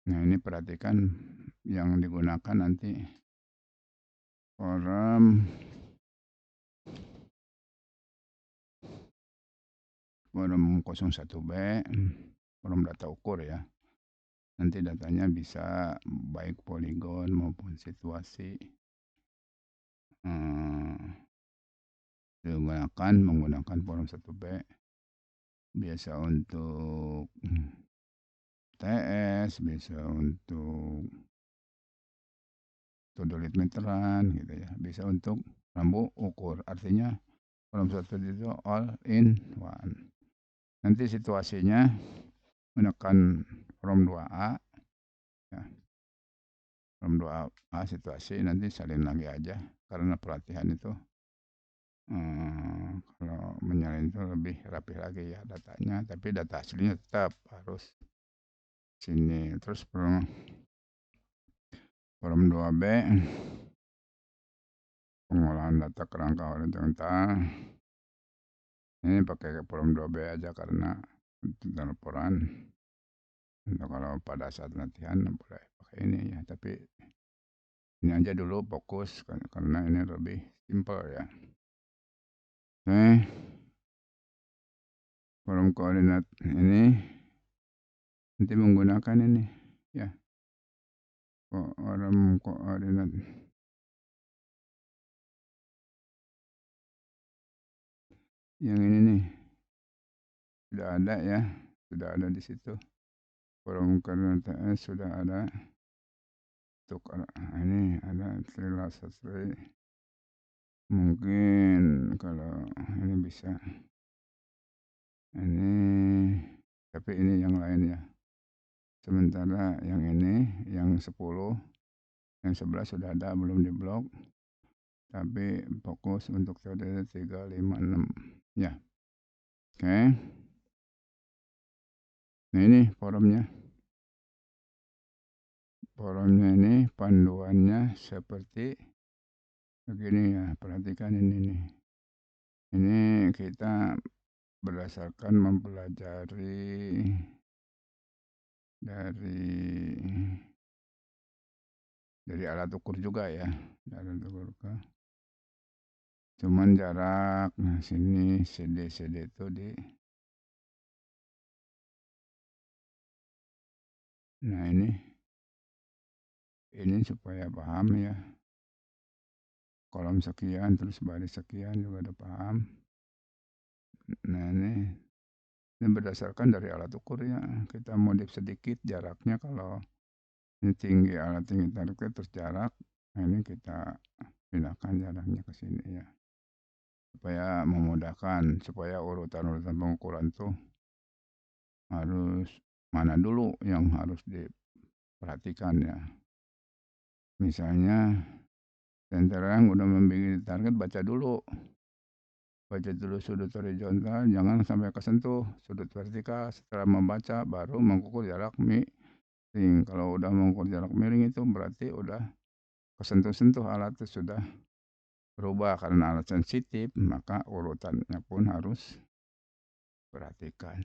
Nah, ini perhatikan yang digunakan nanti forum forum 01B, forum data ukur ya. Nanti datanya bisa baik poligon maupun situasi. Menggunakan forum 1B biasa untuk TS, bisa untuk to-do list meteran gitu ya, bisa untuk rambu ukur. Artinya forum 1 itu all in one. Nanti situasinya menekan forum 2A ya. Forum 2A situasi nanti salin lagi aja karena pelatihan itu kalau menyalin itu lebih rapi lagi ya datanya, tapi data aslinya tetap harus sini. Terus forum 2B pengolahan data kerangka horizontal. Ini pakai forum 2B aja karena untuk laporan. Untuk kalau pada saat latihan boleh pakai ini ya, tapi ini aja dulu fokus karena ini lebih simple ya. Oke. Forum koordinat ini nanti menggunakan ini ya. Forum koordinat yang ini nih sudah ada ya, sudah ada di situ. Forum koordinat sudah ada. Untuk ini ada Trilasastri. Mungkin kalau ini bisa ini, tapi ini yang lain ya. Sementara yang ini yang 10, yang 11 sudah ada belum diblok. Tapi fokus untuk TD 356 ya. Oke. Nah, ini forumnya. Forumnya ini panduannya seperti begini ya. Perhatikan ini nih. Ini kita berdasarkan mempelajari dari alat ukur juga ya, alat ukur. Cuman jarak, nah sini CD itu nah ini supaya paham ya. Kolom sekian terus baris sekian juga udah paham. Nah ini berdasarkan dari alat ukurnya. Kita modif sedikit jaraknya kalau ini tinggi, alat tinggi tariknya terus jarak. Nah ini kita pindahkan jaraknya ke sini ya. Supaya memudahkan, supaya urutan-urutan pengukuran tuh harus mana dulu yang harus diperhatikan ya. Misalnya senterang udah membuat target, baca dulu sudut horizontal, jangan sampai kesentuh sudut vertikal. Setelah membaca baru mengukur jarak miring. Kalau udah mengukur jarak miring itu berarti udah kesentuh-sentuh alat itu sudah berubah. Karena alat sensitif maka urutannya pun harus perhatikan.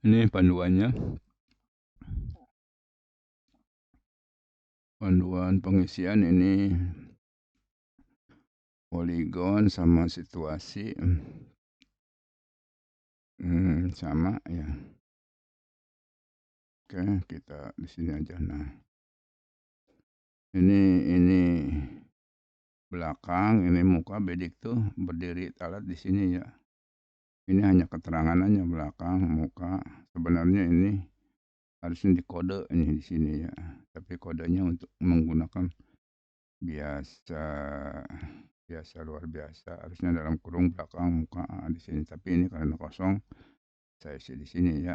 Ini panduannya. Panduan pengisian ini poligon sama situasi sama ya. Oke, kita di sini aja. Nah, ini belakang, ini muka bedik tuh berdiri alat di sini ya. Ini hanya keterangan aja belakang, muka. Sebenarnya ini harusnya dikode ini di sini ya. Tapi kodenya untuk menggunakan biasa luar biasa. Harusnya dalam kurung belakang muka di sini. Tapi ini karena kosong, saya isi di sini ya.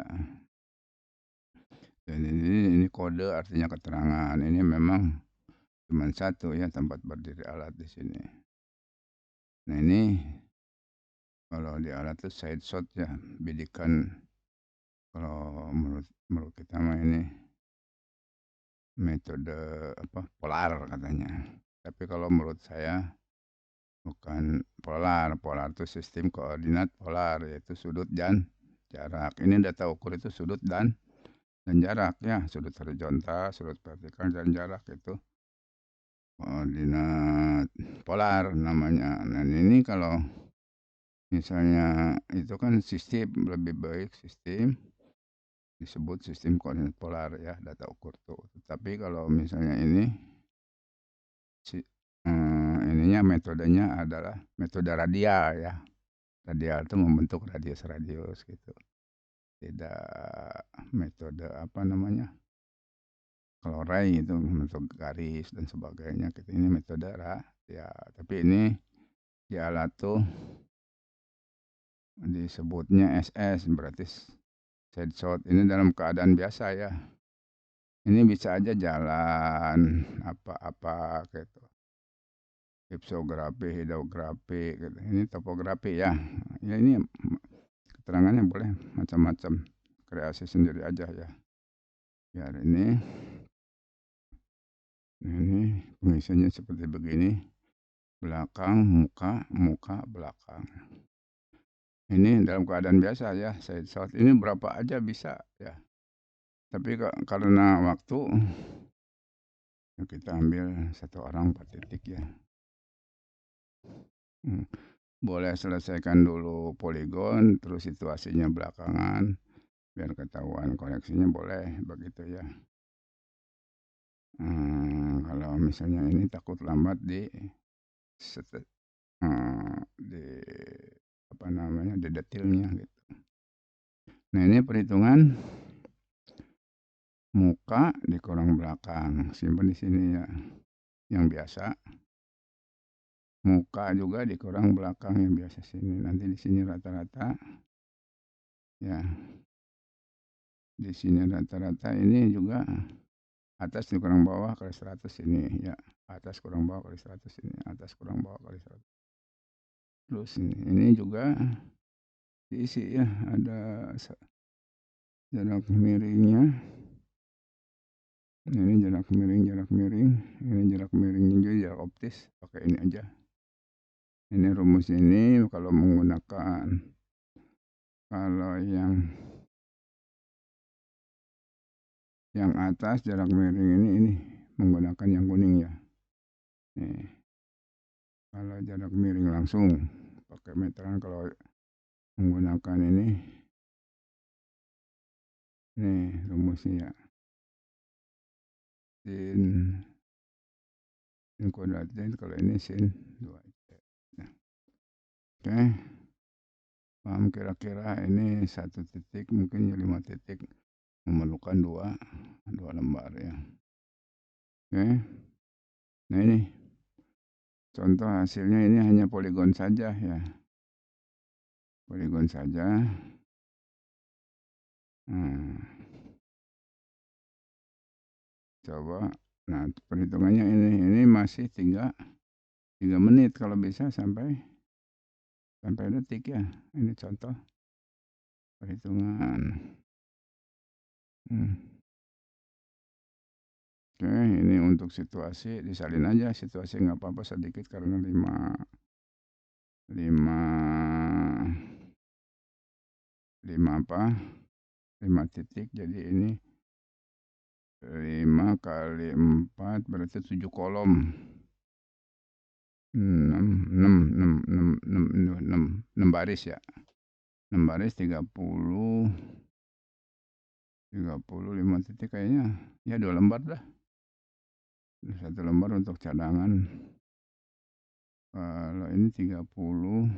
Dan ini kode artinya keterangan. Ini memang cuma satu ya tempat berdiri alat di sini. Nah ini kalau di alat itu side shot ya, bidikan. Kalau menurut kita mah ini metode polar katanya. Tapi kalau menurut saya bukan polar. Polar itu sistem koordinat polar, yaitu sudut dan jarak. Ini data ukur itu sudut dan jarak ya, sudut horizontal, sudut vertikal, dan jarak itu koordinat polar namanya. Dan ini kalau misalnya itu kan sistem, lebih baik sistem disebut sistem koordinat polar ya, data ukur tuh. Tapi kalau misalnya ini ininya metodenya adalah metode radial ya. Radial itu membentuk radius-radius gitu. Tidak metode apa namanya, Calorai itu membentuk garis dan sebagainya gitu. Ini metode ya, tapi ini di alat tuh disebutnya SS, berarti side shot. Ini dalam keadaan biasa ya. Ini bisa aja jalan apa-apa gitu. Hipsografi, hidrografi gitu. Ini topografi ya. Ya ini keterangannya boleh macam-macam. Kreasi sendiri aja ya. Biar ini pengisiannya seperti begini. Belakang, muka, belakang. Ini dalam keadaan biasa ya, side shot. Ini berapa aja bisa ya. Tapi karena waktu, ya kita ambil satu orang 4 titik ya. Boleh selesaikan dulu poligon, terus situasinya belakangan, biar ketahuan koleksinya, boleh begitu ya. Kalau misalnya ini takut lambat di apa namanya, di detailnya gitu. Nah ini perhitungan muka dikurang belakang, simpan di sini ya, yang biasa. Muka juga dikurang belakang yang biasa sini. Nanti di sini rata-rata ya. Di sini rata-rata ini juga atas dikurang bawah kali 100 ini ya. Atas kurang bawah kali 100 ini, atas kurang bawah kali 100. Terus ini juga diisi ya, ada jarak miringnya. Ini jarak miring, ini jarak miringnya juga jarak optis, pakai ini aja. Ini rumus ini kalau menggunakan, kalau yang atas jarak miring ini menggunakan yang kuning ya. Nih. Kalau jarak miring langsung pakai meteran, kalau menggunakan ini rumusnya ya. Sin kuadrat Z, kalau ini sin 2Z. Nah. Oke. Paham kira-kira ini 1 titik, mungkin 5 titik memerlukan 2 lembar ya. Oke. Nah ini contoh hasilnya, ini hanya poligon saja ya. Poligon saja. Coba. Nah, perhitungannya ini masih 3 menit kalau bisa sampai detik ya. Ini contoh perhitungan. Oke, ini untuk situasi disalin aja, situasi nggak apa-apa sedikit karena 5 titik, jadi ini 5 kali 4 berarti 7 kolom. 6 baris ya. 6 baris 30, 5 titik kayaknya. Ya 2 lembar dah. 1 lembar untuk cadangan. Kalau ini 30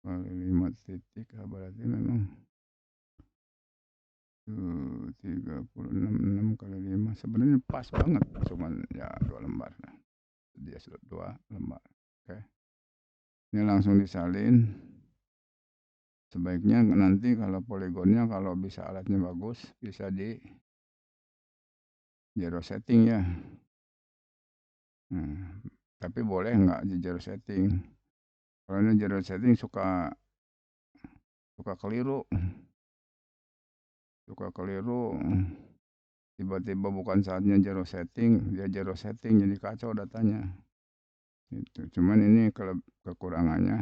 kali 5 titik, berarti memang 36 kali 5 sebenarnya pas banget, cuman ya 2 lembar. Dia sudah 2 lembar. Oke. Ini langsung disalin. Sebaiknya nanti kalau poligonnya, kalau bisa alatnya bagus, bisa di zero setting ya. Tapi boleh nggak di zero setting. Kalau ini zero setting suka keliru. Tiba-tiba bukan saatnya zero setting, dia zero setting, jadi kacau datanya. Itu. Cuman ini kalau kekurangannya